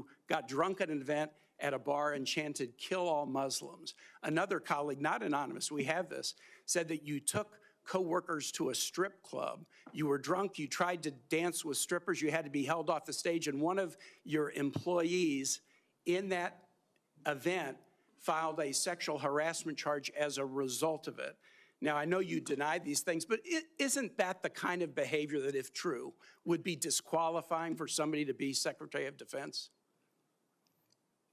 you got drunk at an event at a bar and chanted, "Kill all Muslims." Another colleague, not anonymous, we have this, said that you took coworkers to a strip club. You were drunk, you tried to dance with strippers, you had to be held off the stage, and one of your employees in that event filed a sexual harassment charge as a result of it. Now, I know you deny these things, but isn't that the kind of behavior that, if true, would be disqualifying for somebody to be Secretary of Defense?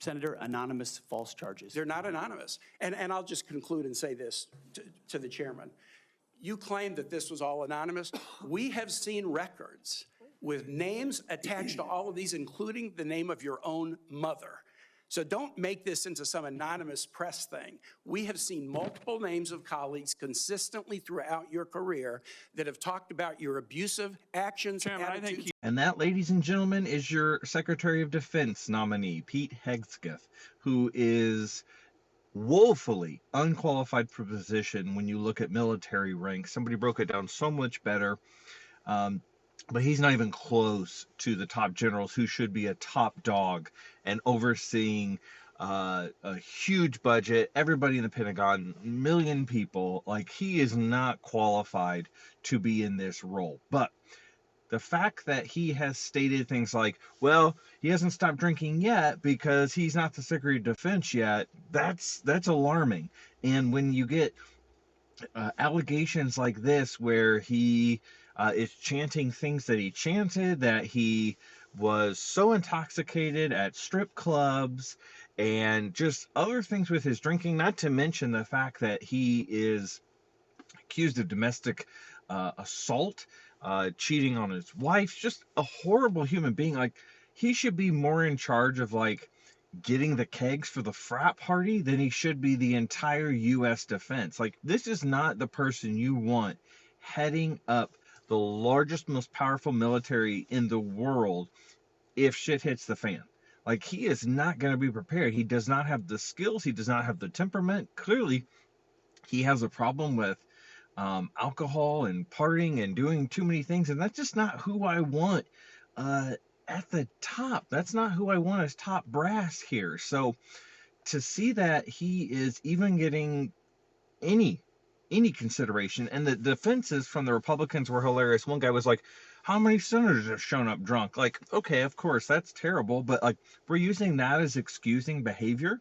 Senator, anonymous false charges. They're not anonymous. And I'll just conclude and say this to the chairman. You claim that this was all anonymous. We have seen records with names attached to all of these, including the name of your own mother. So don't make this into some anonymous press thing. We have seen multiple names of colleagues consistently throughout your career that have talked about your abusive actions, attitudes. And that, ladies and gentlemen, is your Secretary of Defense nominee, Pete Hegseth, who is woefully unqualified for position when you look at military ranks. Somebody broke it down so much better. But he's not even close to the top generals who should be a top dog and overseeing a huge budget, everybody in the Pentagon, million people. Like, he is not qualified to be in this role. But the fact that he has stated things like, well, he hasn't stopped drinking yet because he's not the Secretary of Defense yet, that's alarming. And when you get allegations like this where he is chanting things that he chanted, that he was so intoxicated at strip clubs, and just other things with his drinking, not to mention the fact that he is accused of domestic assault, cheating on his wife, just a horrible human being. Like, he should be more in charge of, like, getting the kegs for the frat party than he should be the entire U.S. defense. Like, this is not the person you want heading up the largest, most powerful military in the world if shit hits the fan. Like, he is not going to be prepared. He does not have the skills. He does not have the temperament. Clearly, he has a problem with alcohol and partying and doing too many things, and that's just not who I want at the top. That's not who I want as top brass here. So to see that he is even getting any consideration, and the defenses from the Republicans were hilarious. One guy was like, how many senators have shown up drunk? Like, okay, of course, that's terrible, but like, we're using that as excusing behavior.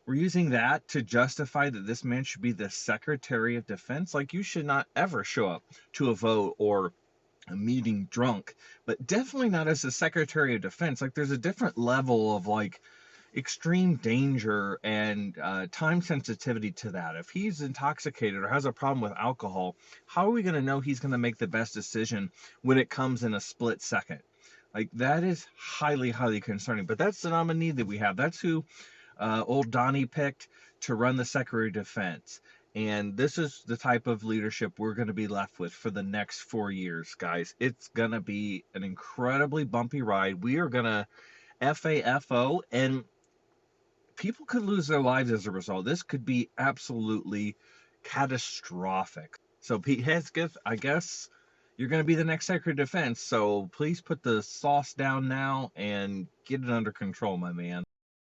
We're using that to justify that this man should be the Secretary of Defense. Like, you should not ever show up to a vote or a meeting drunk, but definitely not as the Secretary of Defense. Like, there's a different level of, like, extreme danger and time sensitivity to that. If he's intoxicated or has a problem with alcohol, how are we going to know he's going to make the best decision when it comes in a split second? Like, that is highly, highly concerning. But that's the nominee that we have. That's who old Donnie picked to run the Secretary of Defense. And this is the type of leadership we're going to be left with for the next 4 years, guys. It's going to be an incredibly bumpy ride. We are going to FAFO, and people could lose their lives as a result. This could be absolutely catastrophic. So, Pete Hegseth, I guess you're going to be the next Secretary of Defense. So please put the sauce down now and get it under control, my man.